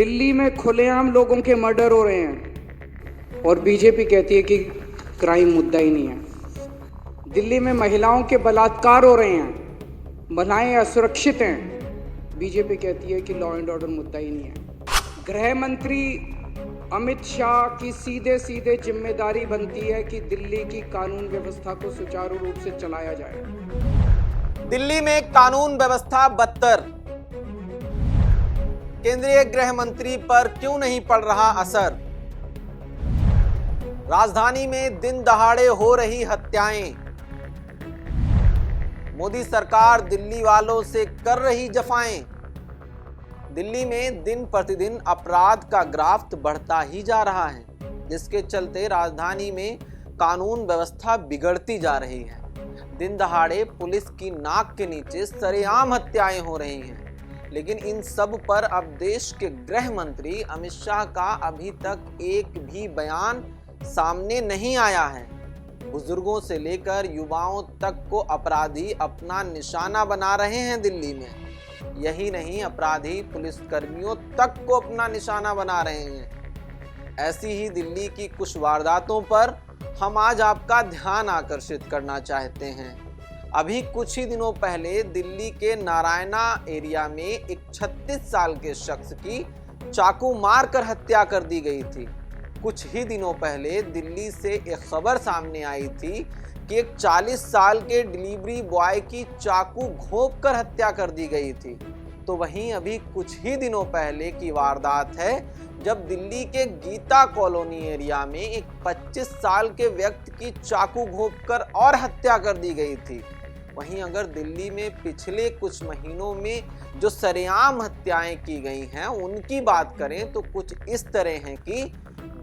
दिल्ली में खुलेआम लोगों के मर्डर हो रहे हैं और बीजेपी कहती है कि क्राइम मुद्दा ही नहीं है। दिल्ली में महिलाओं के बलात्कार हो रहे हैं, महिलाएं असुरक्षित हैं, बीजेपी कहती है कि लॉ एंड ऑर्डर मुद्दा ही नहीं है। गृह मंत्री अमित शाह की सीधे सीधे जिम्मेदारी बनती है कि दिल्ली की कानून व्यवस्था को सुचारू रूप से चलाया जाए। दिल्ली में कानून व्यवस्था बदतर, केंद्रीय गृह मंत्री पर क्यों नहीं पड़ रहा असर? राजधानी में दिन दहाड़े हो रही हत्याएं, मोदी सरकार दिल्ली वालों से कर रही जफाएं। दिल्ली में दिन प्रतिदिन अपराध का ग्राफ बढ़ता ही जा रहा है, जिसके चलते राजधानी में कानून व्यवस्था बिगड़ती जा रही है। दिन दहाड़े पुलिस की नाक के नीचे सरेआम हत्याएं हो रही हैं, लेकिन इन सब पर अब देश के गृह मंत्री अमित शाह का अभी तक एक भी बयान सामने नहीं आया है। बुजुर्गों से लेकर युवाओं तक को अपराधी अपना निशाना बना रहे हैं दिल्ली में। यही नहीं, अपराधी पुलिसकर्मियों तक को अपना निशाना बना रहे हैं। ऐसी ही दिल्ली की कुछ वारदातों पर हम आज आपका ध्यान आकर्षित करना चाहते हैं। अभी कुछ ही दिनों पहले दिल्ली के नारायणा एरिया में एक 36 साल के शख्स की चाकू मारकर हत्या कर दी गई थी। कुछ ही दिनों पहले दिल्ली से एक खबर सामने आई थी कि एक 40 साल के डिलीवरी बॉय की चाकू घोंपकर हत्या कर दी गई थी। तो वहीं अभी कुछ ही दिनों पहले की वारदात है जब दिल्ली के गीता कॉलोनी एरिया में एक 25 साल के व्यक्ति की चाकू घोंपकर और हत्या कर दी गई थी। वहीं अगर दिल्ली में पिछले कुछ महीनों में जो सरेआम हत्याएं की गई हैं उनकी बात करें तो कुछ इस तरह हैं कि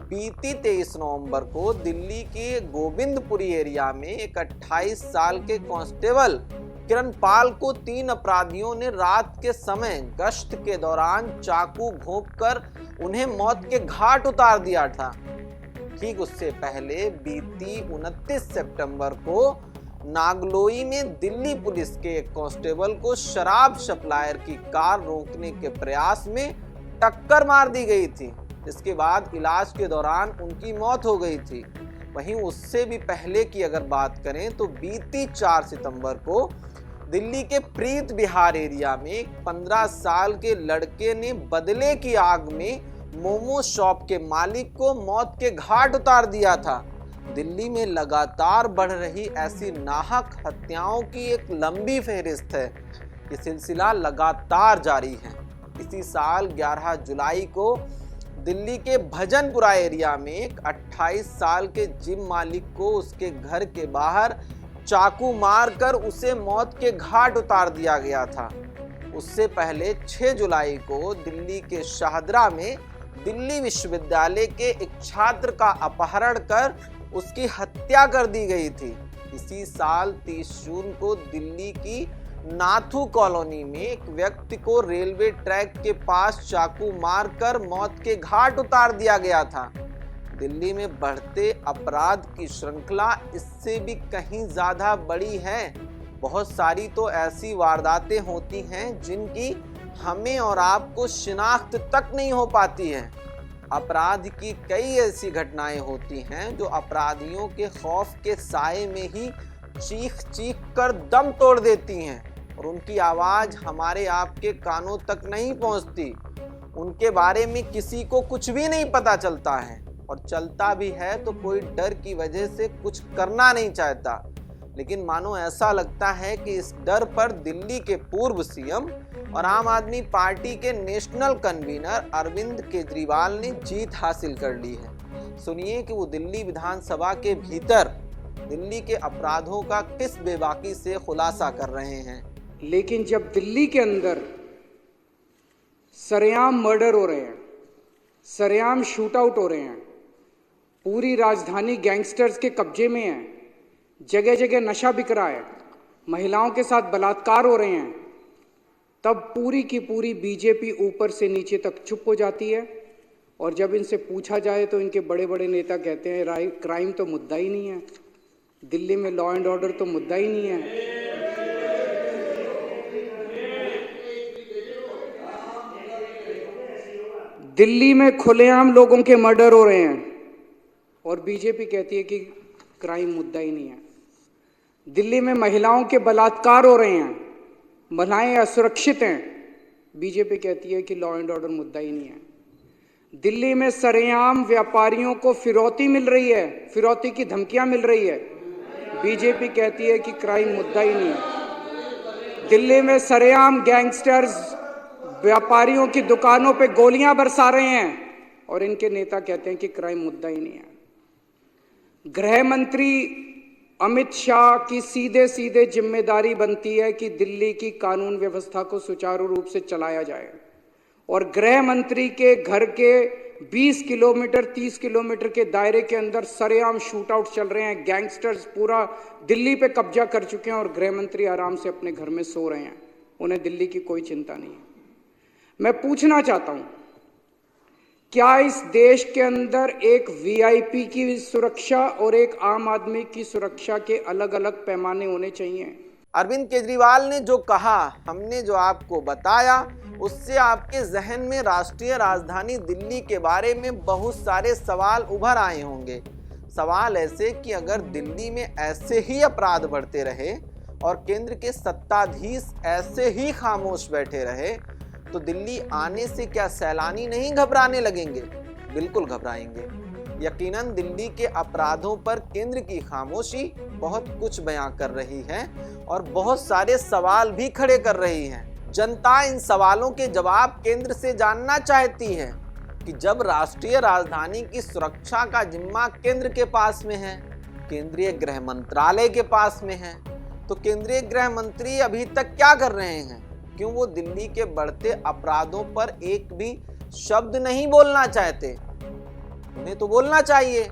बीती 23 नवंबर को दिल्ली के गोविंदपुरी एरिया में एक 28 साल के कांस्टेबल किरण पाल को 3 अपराधियों ने रात के समय गश्त के दौरान चाकू घोंपकर उन्हें मौत के घाट उतार दिया था। ठीक उससे पहले बीती 29 सितंबर को नागलोई में दिल्ली पुलिस के एक कांस्टेबल को शराब सप्लायर की कार रोकने के प्रयास में टक्कर मार दी गई थी, जिसके बाद इलाज के दौरान उनकी मौत हो गई थी। वहीं उससे भी पहले की अगर बात करें तो बीती 4 सितंबर को दिल्ली के प्रीत बिहार एरिया में 15 साल के लड़के ने बदले की आग में मोमो शॉप के मालिक को मौत के घाट उतार दिया था। दिल्ली में लगातार बढ़ रही ऐसी नाहक हत्याओं की एक लंबी फहरिस्त है। ये सिलसिला लगातार जारी है। इसी साल 11 जुलाई को दिल्ली के भजनपुरा एरिया में एक 28 साल के जिम मालिक को उसके घर के बाहर चाकू मारकर उसे मौत के घाट उतार दिया गया था। उससे पहले 6 जुलाई को दिल्ली के शाहदरा में दिल्ली विश्वविद्यालय के एक छात्र का अपहरण कर उसकी हत्या कर दी गई थी। इसी साल 30 जून को दिल्ली की नाथू कॉलोनी में एक व्यक्ति को रेलवे ट्रैक के पास चाकू मारकर मौत के घाट उतार दिया गया था। दिल्ली में बढ़ते अपराध की श्रृंखला इससे भी कहीं ज्यादा बड़ी है। बहुत सारी तो ऐसी वारदातें होती हैं जिनकी हमें और आपको शिनाख्त तक नहीं हो पाती है। अपराध की कई ऐसी घटनाएं होती हैं जो अपराधियों के खौफ के साए में ही चीख चीख कर दम तोड़ देती हैं और उनकी आवाज हमारे आपके कानों तक नहीं पहुंचती। उनके बारे में किसी को कुछ भी नहीं पता चलता है, और चलता भी है तो कोई डर की वजह से कुछ करना नहीं चाहता। लेकिन मानो ऐसा लगता है कि इस डर पर दिल्ली के पूर्व सीएम और आम आदमी पार्टी के नेशनल कन्वीनर अरविंद केजरीवाल ने जीत हासिल कर ली है। सुनिए कि वो दिल्ली विधानसभा के भीतर दिल्ली के अपराधों का किस बेबाकी से खुलासा कर रहे हैं। लेकिन जब दिल्ली के अंदर सरेआम मर्डर हो रहे हैं, सरेआम शूट आउट हो रहे हैं, पूरी राजधानी गैंगस्टर्स के कब्जे में है, जगह जगह नशा बिक रहा है, महिलाओं के साथ बलात्कार हो रहे हैं, तब पूरी की पूरी बीजेपी ऊपर से नीचे तक चुप हो जाती है। और जब इनसे पूछा जाए तो इनके बड़े बड़े नेता कहते हैं क्राइम तो मुद्दा ही नहीं है, दिल्ली में लॉ एंड ऑर्डर तो मुद्दा ही नहीं है। दिल्ली में खुलेआम लोगों के मर्डर हो रहे हैं और बीजेपी कहती है कि क्राइम मुद्दा ही नहीं है। दिल्ली में महिलाओं के बलात्कार हो रहे हैं, महिलाएं असुरक्षित हैं, बीजेपी कहती है कि लॉ एंड ऑर्डर मुद्दा ही नहीं है। दिल्ली में सरेआम व्यापारियों को फिरौती मिल रही है, फिरौती की धमकियां मिल रही है, बीजेपी कहती है कि क्राइम मुद्दा ही नहीं है। दिल्ली में सरेआम गैंगस्टर्स व्यापारियों की दुकानों पे गोलियां बरसा रहे हैं और इनके नेता कहते हैं कि क्राइम मुद्दा ही नहीं है। गृह मंत्री अमित शाह की सीधे सीधे जिम्मेदारी बनती है कि दिल्ली की कानून व्यवस्था को सुचारू रूप से चलाया जाए और गृह मंत्री के घर के 20 किलोमीटर 30 किलोमीटर के दायरे के अंदर सरेआम शूट आउट चल रहे हैं। गैंगस्टर्स पूरा दिल्ली पे कब्जा कर चुके हैं और गृह मंत्री आराम से अपने घर में सो रहे हैं, उन्हें दिल्ली की कोई चिंता नहीं है। मैं पूछना चाहता हूं, क्या इस देश के अंदर एक वीआईपी की सुरक्षा और एक आम आदमी की सुरक्षा के अलग अलग पैमाने होने चाहिए? अरविंद केजरीवाल ने जो कहा, हमने जो आपको बताया, उससे आपके जहन में राष्ट्रीय राजधानी दिल्ली के बारे में बहुत सारे सवाल उभर आए होंगे। सवाल ऐसे कि अगर दिल्ली में ऐसे ही अपराध बढ़ते रहे और केंद्र के सत्ताधीश ऐसे ही खामोश बैठे रहे तो दिल्ली आने से क्या सैलानी नहीं घबराने लगेंगे? बिल्कुल घबराएंगे। यकीनन दिल्ली के अपराधों पर केंद्र की खामोशी बहुत कुछ बयां कर रही है और बहुत सारे सवाल भी खड़े कर रही है। जनता इन सवालों के जवाब केंद्र से जानना चाहती है कि जब राष्ट्रीय राजधानी की सुरक्षा का जिम्मा केंद्र के पास में है, केंद्रीय गृह मंत्रालय के पास में है, तो केंद्रीय गृह मंत्री अभी तक क्या कर रहे हैं? क्यों वो दिल्ली के बढ़ते अपराधों पर एक भी शब्द नहीं बोलना चाहते? उन्हें तो बोलना चाहिए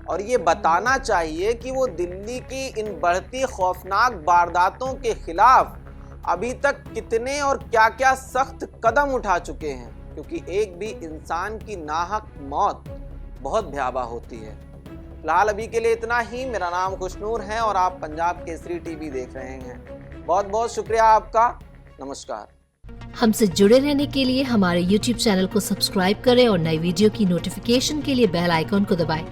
और ये बताना चाहिए कि वो दिल्ली की इन बढ़ती खौफनाक वारदातों के खिलाफ अभी तक कितने और क्या-क्या सख्त कदम उठा चुके हैं, क्योंकि एक भी इंसान की नाहक मौत बहुत भयावह होती है। फिलहाल अभी के लिए इतना ही। मेरा नाम खुशनूर है और आप पंजाब केसरी टीवी देख रहे हैं। बहुत बहुत शुक्रिया आपका। नमस्कार। हमसे जुड़े रहने के लिए हमारे YouTube चैनल को सब्सक्राइब करें और नई वीडियो की नोटिफिकेशन के लिए बेल आइकॉन को दबाएं।